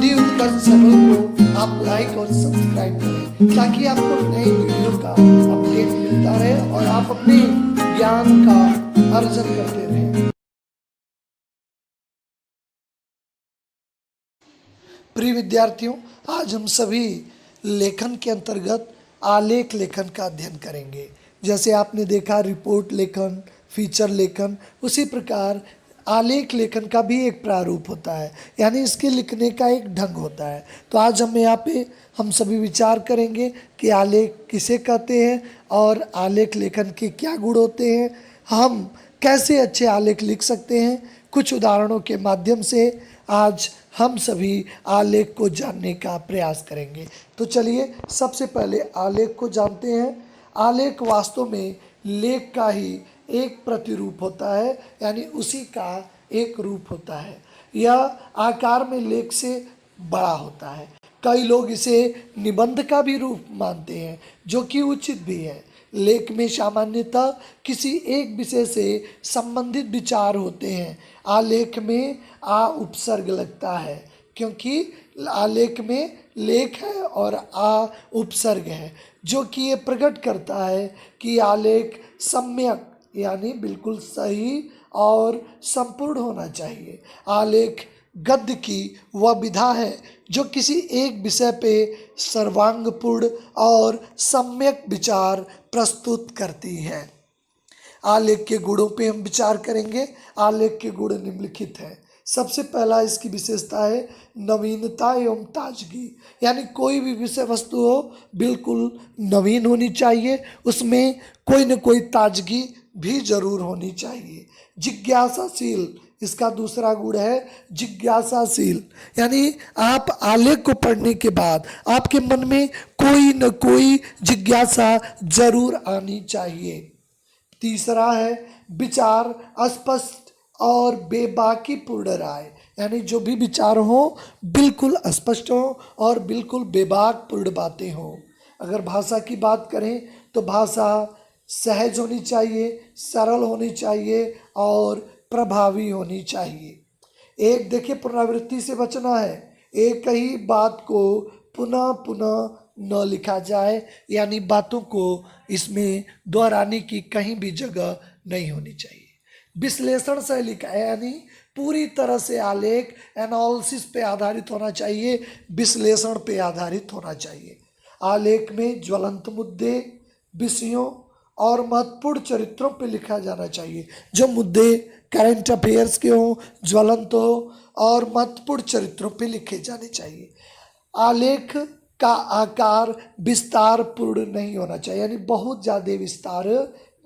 हिंदी उत्कर्ष channel को आप like और सब्सक्राइब करें ताकि आपको नई वीडियो का अपडेट मिलता रहे और आप अपने ज्ञान का अर्जन करते रहें। प्रिय विद्यार्थियों, आज हम सभी लेखन के अंतर्गत आलेख लेखन का अध्ययन करेंगे। जैसे आपने देखा रिपोर्ट लेखन, फीचर लेखन, उसी प्रकार आलेख लेखन का भी एक प्रारूप होता है, यानी इसके लिखने का एक ढंग होता है। तो आज हम यहाँ पे हम सभी विचार करेंगे कि आलेख किसे कहते हैं और आलेख लेखन के क्या गुण होते हैं, हम कैसे अच्छे आलेख लिख सकते हैं। कुछ उदाहरणों के माध्यम से आज हम सभी आलेख को जानने का प्रयास करेंगे। तो चलिए सबसे पहले आलेख को जानते हैं। आलेख वास्तव में लेख का ही एक प्रतिरूप होता है, यानी उसी का एक रूप होता है। यह आकार में लेख से बड़ा होता है। कई लोग इसे निबंध का भी रूप मानते हैं, जो कि उचित भी है। लेख में सामान्यतः किसी एक विषय से संबंधित विचार होते हैं। आलेख में आ उपसर्ग लगता है, क्योंकि आलेख में लेख है और आ उपसर्ग है, जो कि ये प्रकट करता है कि आलेख सम्यक यानी बिल्कुल सही और संपूर्ण होना चाहिए। आलेख गद्य की वह विधा है जो किसी एक विषय पे सर्वांगपूर्ण और सम्यक विचार प्रस्तुत करती है। आलेख के गुणों पे हम विचार करेंगे। आलेख के गुण निम्नलिखित हैं। सबसे पहला इसकी विशेषता है नवीनता एवं ताजगी, यानी कोई भी विषय वस्तु हो बिल्कुल नवीन होनी चाहिए, उसमें कोई न कोई ताजगी भी जरूर होनी चाहिए। जिज्ञासाशील इसका दूसरा गुण है जिज्ञासाशील, यानी आप आलेख को पढ़ने के बाद आपके मन में कोई न कोई जिज्ञासा जरूर आनी चाहिए। तीसरा है विचार स्पष्ट और बेबाकी पूर्ण राय, यानी जो भी विचार हो बिल्कुल स्पष्ट हो और बिल्कुल बेबाक पूर्ण बातें हो। अगर भाषा की बात करें तो भाषा सहज होनी चाहिए, सरल होनी चाहिए और प्रभावी होनी चाहिए। एक देखिए पुनरावृत्ति से बचना है। एक ही बात को पुनः पुनः न लिखा जाए, यानी बातों को इसमें दोहराने की कहीं भी जगह नहीं होनी चाहिए। विश्लेषण शैली का, यानी पूरी तरह से आलेख एनालिसिस पे आधारित होना चाहिए, विश्लेषण पे आधारित होना चाहिए। आलेख में ज्वलंत मुद्दे, विषयों और महत्वपूर्ण चरित्रों पे लिखा जाना चाहिए। जो मुद्दे करंट अफेयर्स के हों, ज्वलंत हो और महत्वपूर्ण चरित्रों पे लिखे जाने चाहिए। आलेख का आकार विस्तार पूर्ण नहीं होना चाहिए, यानी बहुत ज़्यादा विस्तार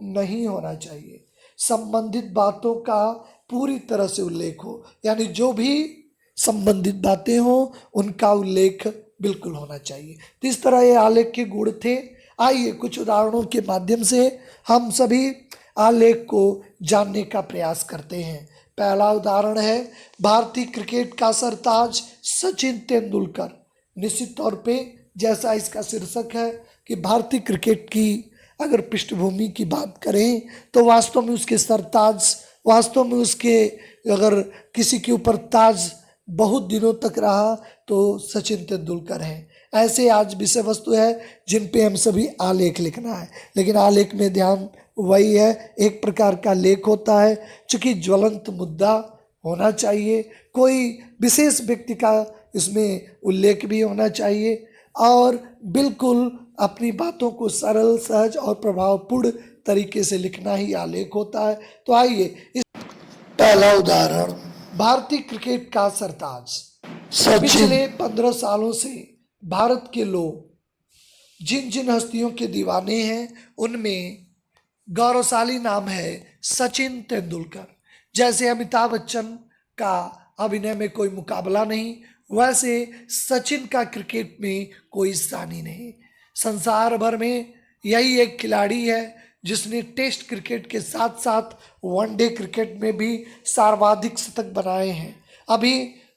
नहीं होना चाहिए। संबंधित बातों का पूरी तरह से उल्लेख हो, यानी जो भी संबंधित बातें हो उनका उल्लेख बिल्कुल होना चाहिए। तो इस तरह ये आलेख के गुण थे। आइए कुछ उदाहरणों के माध्यम से हम सभी आलेख को जानने का प्रयास करते हैं। पहला उदाहरण है भारतीय क्रिकेट का सरताज सचिन तेंदुलकर। निश्चित तौर पे जैसा इसका शीर्षक है कि भारतीय क्रिकेट की अगर पृष्ठभूमि की बात करें तो वास्तव में उसके सरताज, वास्तव में उसके अगर किसी के ऊपर ताज बहुत दिनों तक रहा तो सचिन तेंदुलकर हैं। ऐसे आज विषय वस्तु है जिन पे हम सभी आलेख लिखना है, लेकिन आलेख में ध्यान वही है, एक प्रकार का लेख होता है। चूँकि ज्वलंत मुद्दा होना चाहिए, कोई विशेष व्यक्ति का इसमें उल्लेख भी होना चाहिए और बिल्कुल अपनी बातों को सरल, सहज और प्रभावपूर्ण तरीके से लिखना ही आलेख होता है। तो आइए इस पहला उदाहरण भारतीय क्रिकेट का सरताज। पिछले 15 सालों से भारत के लोग जिन जिन हस्तियों के दीवाने हैं उनमें गौरवशाली नाम है सचिन तेंदुलकर। जैसे अमिताभ बच्चन का अभिनय में कोई मुकाबला नहीं, वैसे सचिन का क्रिकेट में कोई सानी नहीं। संसार भर में यही एक खिलाड़ी है जिसने टेस्ट क्रिकेट के साथ साथ वनडे क्रिकेट में भी सर्वाधिक शतक बनाए हैं। अभी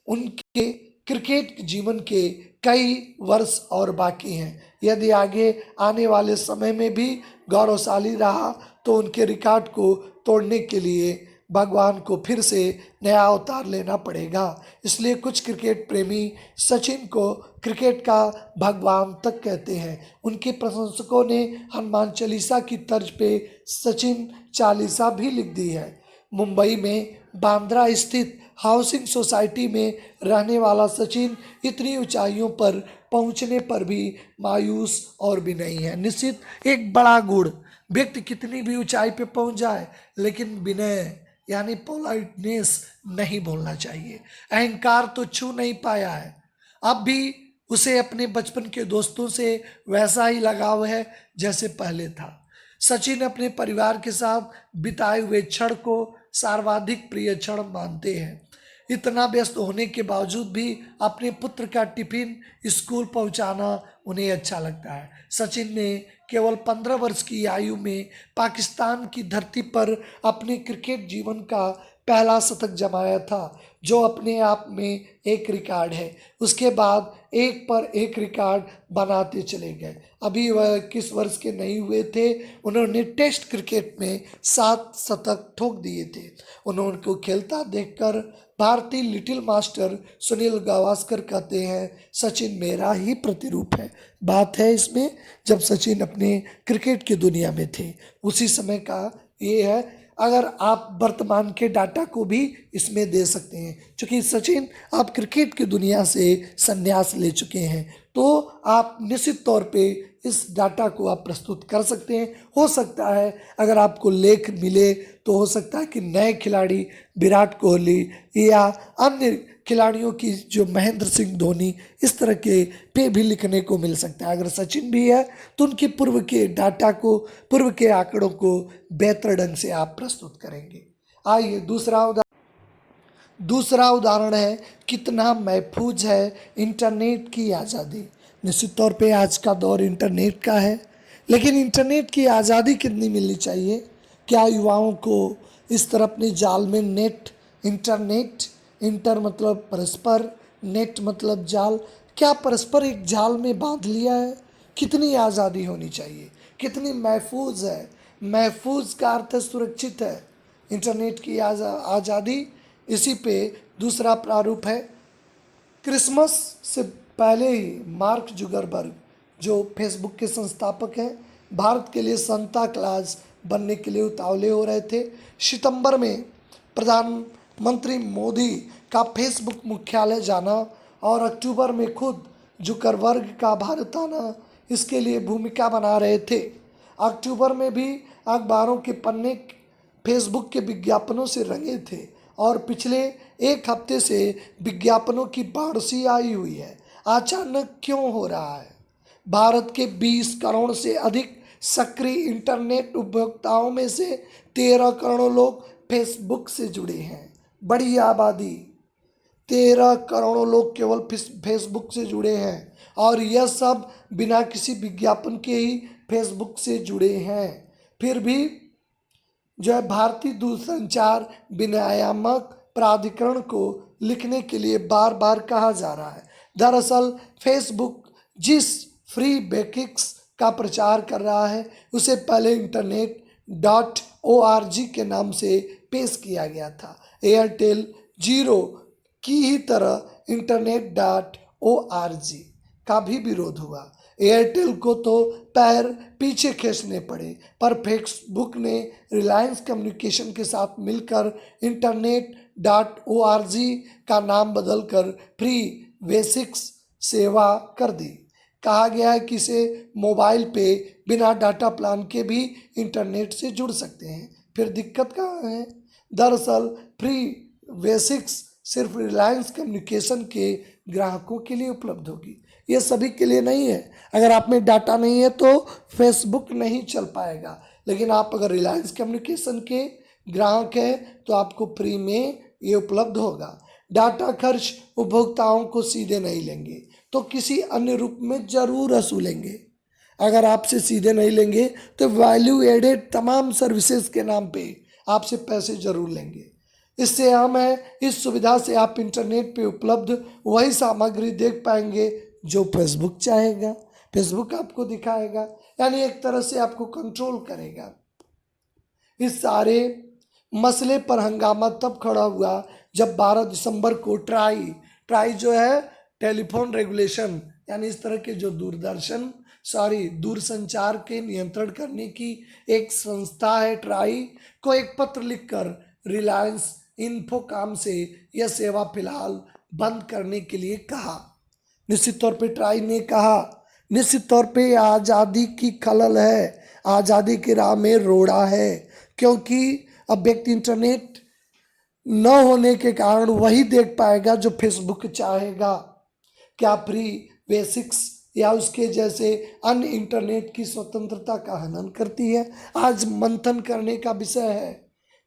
उनके क्रिकेट जीवन के कई वर्ष और बाकी हैं। यदि आगे आने वाले समय में भी गौरवशाली रहा तो उनके रिकॉर्ड को तोड़ने के लिए भगवान को फिर से नया अवतार लेना पड़ेगा। इसलिए कुछ क्रिकेट प्रेमी सचिन को क्रिकेट का भगवान तक कहते हैं। उनके प्रशंसकों ने हनुमान चालीसा की तर्ज पे सचिन चालीसा भी लिख दी है। मुंबई में बांद्रा स्थित हाउसिंग सोसाइटी में रहने वाला सचिन इतनी ऊंचाइयों पर पहुंचने पर भी मायूस और भी नहीं है। निश्चित एक बड़ा गुण, व्यक्ति कितनी भी ऊंचाई पे पहुंच जाए लेकिन विनय यानी पोलाइटनेस नहीं भूलना चाहिए। अहंकार तो छू नहीं पाया है, अब भी उसे अपने बचपन के दोस्तों से वैसा ही लगाव है जैसे पहले था। सचिन अपने परिवार के साथ बिताए हुए क्षण को सर्वाधिक प्रिय क्षण मानते हैं। इतना व्यस्त होने के बावजूद भी अपने पुत्र का टिफिन स्कूल पहुंचाना उन्हें अच्छा लगता है। सचिन ने केवल 15 वर्ष की आयु में पाकिस्तान की धरती पर अपने क्रिकेट जीवन का पहला शतक जमाया था, जो अपने आप में एक रिकॉर्ड है। उसके बाद एक पर एक रिकॉर्ड बनाते चले गए। अभी वह 21 वर्ष के नहीं हुए थे, उन्होंने टेस्ट क्रिकेट में 7 शतक ठोक दिए थे। उनको खेलता देखकर भारतीय लिटिल मास्टर सुनील गावस्कर कहते हैं, सचिन मेरा ही प्रतिरूप है। बात है इसमें जब सचिन अपने क्रिकेट की दुनिया में थे उसी समय का ये है। अगर आप वर्तमान के डाटा को भी इसमें दे सकते हैं, क्योंकि सचिन आप क्रिकेट की दुनिया से संन्यास ले चुके हैं, तो आप निश्चित तौर पे इस डाटा को आप प्रस्तुत कर सकते हैं। हो सकता है अगर आपको लेख मिले तो हो सकता है कि नए खिलाड़ी विराट कोहली या अन्य खिलाड़ियों की जो महेंद्र सिंह धोनी इस तरह के पे भी लिखने को मिल सकता है। अगर सचिन भी है तो उनके पूर्व के डाटा को, पूर्व के आंकड़ों को बेहतर ढंग से आप प्रस्तुत करेंगे। आइए दूसरा उदाहरण है, कितना महफूज है इंटरनेट की आज़ादी। निश्चित तौर पे आज का दौर इंटरनेट का है, लेकिन इंटरनेट की आज़ादी कितनी मिलनी चाहिए? क्या युवाओं को इस तरह अपने जाल में इंटरनेट, इंटर मतलब परस्पर, नेट मतलब जाल, क्या परस्पर एक जाल में बांध लिया है? कितनी आज़ादी होनी चाहिए, कितनी महफूज है? महफूज का अर्थ सुरक्षित है इंटरनेट की आज़ादी। इसी पे दूसरा प्रारूप है, क्रिसमस से पहले ही मार्क जुगरबर्ग जो फेसबुक के संस्थापक हैं, भारत के लिए सांता क्लॉज बनने के लिए उतावले हो रहे थे। सितंबर में प्रधानमंत्री मोदी का फेसबुक मुख्यालय जाना और अक्टूबर में खुद जुगरबर्ग का भारत आना इसके लिए भूमिका बना रहे थे। अक्टूबर में भी अखबारों के पन्ने फेसबुक के विज्ञापनों से रंगे थे और पिछले एक हफ्ते से विज्ञापनों की बाढ़ सी आई हुई है। अचानक क्यों हो रहा है? भारत के 20 करोड़ से अधिक सक्रिय इंटरनेट उपभोक्ताओं में से 13 करोड़ लोग फेसबुक से जुड़े हैं। बड़ी आबादी, 13 करोड़ लोग केवल फेसबुक से जुड़े हैं और यह सब बिना किसी विज्ञापन के ही फेसबुक से जुड़े हैं। फिर भी जो है भारतीय दूरसंचार विनियामक प्राधिकरण को लिखने के लिए बार बार कहा जा रहा है। दरअसल फेसबुक जिस फ्री बेसिक्स का प्रचार कर रहा है उसे पहले internet.org के नाम से पेश किया गया था। एयरटेल जीरो की ही तरह internet.org का भी विरोध हुआ। एयरटेल को तो पैर पीछे खींचने पड़े, पर फेसबुक ने रिलायंस कम्युनिकेशन के साथ मिलकर internet.org का नाम बदलकर फ्री बेसिक्स सेवा कर दी। कहा गया है कि इसे मोबाइल पे बिना डाटा प्लान के भी इंटरनेट से जुड़ सकते हैं। फिर दिक्कत कहाँ है? दरअसल फ्री बेसिक्स सिर्फ रिलायंस कम्युनिकेशन के ग्राहकों के लिए उपलब्ध होगी, ये सभी के लिए नहीं है। अगर आप में डाटा नहीं है तो फेसबुक नहीं चल पाएगा, लेकिन आप अगर रिलायंस कम्युनिकेशन के ग्राहक हैं तो आपको फ्री में ये उपलब्ध होगा। डाटा खर्च उपभोक्ताओं को सीधे नहीं लेंगे तो किसी अन्य रूप में जरूर वसूलेंगे। अगर आपसे सीधे नहीं लेंगे तो वैल्यू एडेड तमाम सर्विसेज के नाम पे आपसे पैसे जरूर लेंगे। इससे हम है, इस सुविधा से आप इंटरनेट पे उपलब्ध वही सामग्री देख पाएंगे जो फेसबुक चाहेगा, फेसबुक आपको दिखाएगा, यानी एक तरह से आपको कंट्रोल करेगा। इस सारे मसले पर हंगामा तब खड़ा हुआ जब 12 दिसंबर को ट्राई जो है टेलीफोन रेगुलेशन यानी इस तरह के जो दूरसंचार के नियंत्रण करने की एक संस्था है ट्राई को एक पत्र लिखकर रिलायंस इन्फोकॉम से यह सेवा फिलहाल बंद करने के लिए कहा। निश्चित तौर पे ट्राई ने कहा, निश्चित तौर पे आज़ादी की खलल है, आज़ादी की राह में रोड़ा है, क्योंकि अब व्यक्ति इंटरनेट न होने के कारण वही देख पाएगा जो फेसबुक चाहेगा। क्या फ्री बेसिक्स या उसके जैसे अन्य इंटरनेट की स्वतंत्रता का हनन करती है? आज मंथन करने का विषय है,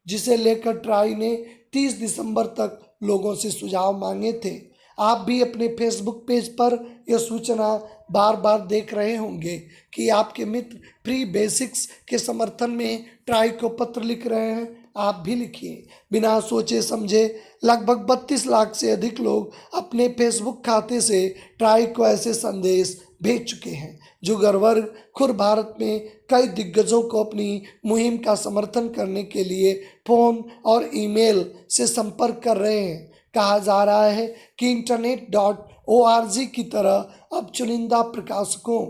जिसे लेकर ट्राई ने 30 दिसंबर तक लोगों से सुझाव मांगे थे। आप भी अपने फेसबुक पेज पर यह सूचना बार बार देख रहे होंगे कि आपके मित्र फ्री बेसिक्स के समर्थन में ट्राई को पत्र लिख रहे हैं। आप भी लिखिए। बिना सोचे समझे लगभग 32 लाख से अधिक लोग अपने फेसबुक खाते से ट्राई को ऐसे संदेश भेज चुके हैं। जुगर वर्ग खुद भारत में कई दिग्गजों को अपनी मुहिम का समर्थन करने के लिए फोन और ईमेल से संपर्क कर रहे हैं। कहा जा रहा है कि internet.org की तरह अब चुनिंदा प्रकाशकों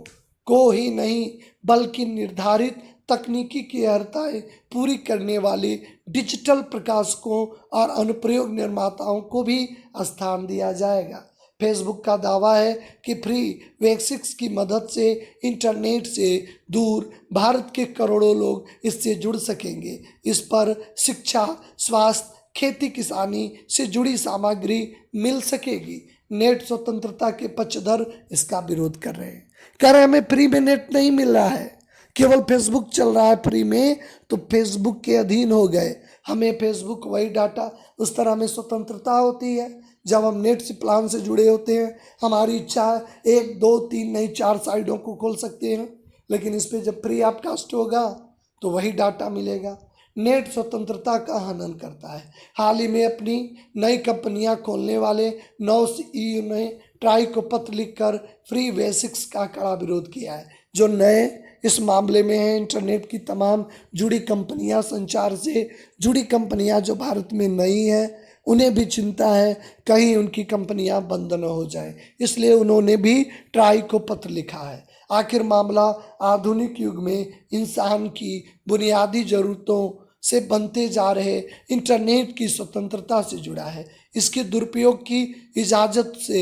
को ही नहीं बल्कि निर्धारित तकनीकी की अर्हताएं पूरी करने वाले डिजिटल प्रकाशकों और अनुप्रयोग निर्माताओं को भी स्थान दिया जाएगा। फेसबुक का दावा है कि फ्री बेसिक्स की मदद से इंटरनेट से दूर भारत के करोड़ों लोग इससे जुड़ सकेंगे। इस पर शिक्षा, स्वास्थ्य, खेती किसानी से जुड़ी सामग्री मिल सकेगी। नेट स्वतंत्रता के पक्षधर इसका विरोध कर रहे हैं, कह रहे हैं हमें फ्री में नेट नहीं मिल रहा है, केवल फेसबुक चल रहा है फ्री में, तो फेसबुक के अधीन हो गए, हमें फेसबुक वही डाटा। उस तरह हमें स्वतंत्रता होती है जब हम नेट से प्लान से जुड़े होते हैं। हमारी इच्छा है 1 2 3 नहीं 4 साइटों को खोल सकते हैं, लेकिन इस पर जब फ्री आपकास्ट होगा तो वही डाटा मिलेगा। नेट स्वतंत्रता का हनन करता है। हाल ही में अपनी नई कंपनियां खोलने वाले 9 सीईओ ने ट्राई को पत्र लिखकर फ्री बेसिक्स का कड़ा विरोध किया है। जो नए इस मामले में है, इंटरनेट की तमाम जुड़ी कंपनियां, संचार से जुड़ी कंपनियां जो भारत में नई हैं, उन्हें भी चिंता है कहीं उनकी कंपनियां बंद न हो जाए, इसलिए उन्होंने भी ट्राई को पत्र लिखा है। आखिर मामला आधुनिक युग में इंसान की बुनियादी ज़रूरतों से बनते जा रहे इंटरनेट की स्वतंत्रता से जुड़ा है। इसके दुरुपयोग की इजाज़त से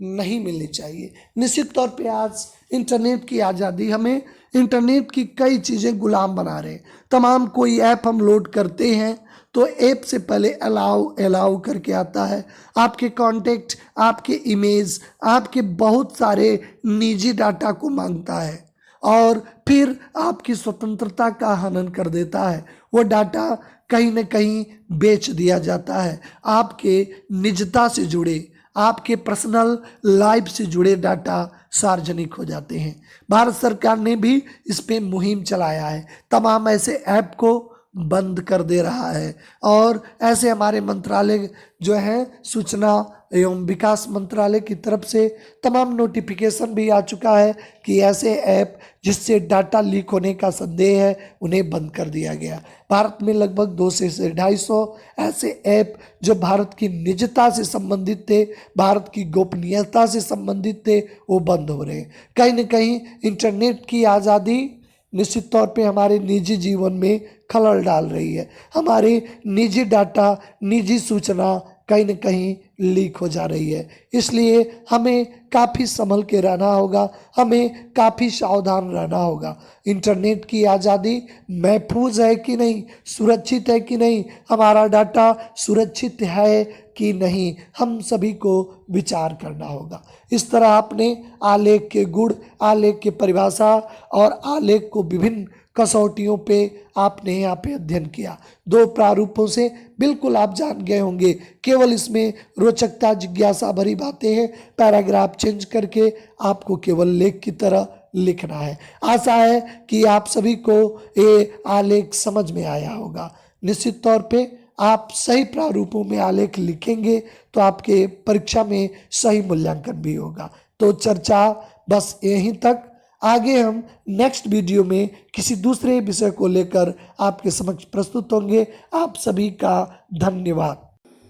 नहीं मिलनी चाहिए। निश्चित तौर पे आज इंटरनेट की आज़ादी, हमें इंटरनेट की कई चीज़ें गुलाम बना रहे हैं। तमाम कोई ऐप हम लोड करते हैं तो ऐप से पहले अलाउ करके आता है, आपके कॉन्टेक्ट, आपके इमेज, आपके बहुत सारे निजी डाटा को मांगता है और फिर आपकी स्वतंत्रता का हनन कर देता है। वो डाटा कहीं न कहीं बेच दिया जाता है। आपके निजता से जुड़े, आपके पर्सनल लाइफ से जुड़े डाटा सार्वजनिक हो जाते हैं। भारत सरकार ने भी इस पे मुहिम चलाया है, तमाम ऐसे ऐप को बंद कर दे रहा है और ऐसे हमारे मंत्रालय जो है सूचना एवं विकास मंत्रालय की तरफ से तमाम नोटिफिकेशन भी आ चुका है कि ऐसे ऐप जिससे डाटा लीक होने का संदेह है उन्हें बंद कर दिया गया। भारत में लगभग 200 से 250 ऐसे ऐप जो भारत की निजता से संबंधित थे, भारत की गोपनीयता से संबंधित थे, वो बंद हो रहे हैं। कहीं न कहीं इंटरनेट की आज़ादी निश्चित तौर पे हमारे निजी जीवन में खलल डाल रही है। हमारे निजी डाटा, निजी सूचना कहीं न कहीं लीक हो जा रही है। इसलिए हमें काफ़ी संभल के रहना होगा, हमें काफ़ी सावधान रहना होगा। इंटरनेट की आज़ादी महफूज है कि नहीं, सुरक्षित है कि नहीं, हमारा डाटा सुरक्षित है कि नहीं, हम सभी को विचार करना होगा। इस तरह आपने आलेख के गुण, आलेख की परिभाषा और आलेख को विभिन्न कसौटियों पे आपने यहाँ पे अध्ययन किया। 2 प्रारूपों से बिल्कुल आप जान गए होंगे, केवल इसमें रोचकता, जिज्ञासा भरी बातें हैं। पैराग्राफ चेंज करके आपको केवल लेख की तरह लिखना है। आशा है कि आप सभी को ये आलेख समझ में आया होगा। निश्चित तौर पे आप सही प्रारूपों में आलेख लिखेंगे तो आपके परीक्षा में सही मूल्यांकन भी होगा। तो चर्चा बस यहीं तक। आगे हम नेक्स्ट वीडियो में किसी दूसरे विषय को लेकर आपके समक्ष प्रस्तुत होंगे। आप सभी का धन्यवाद।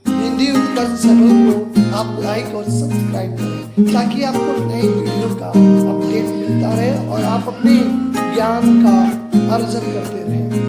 हिंदी उत्कर्ष चैनल को आप लाइक और सब्सक्राइब करें ताकि आपको नए वीडियो का अपडेट मिलता रहे और आप अपने ज्ञान का अर्जन करते रहें।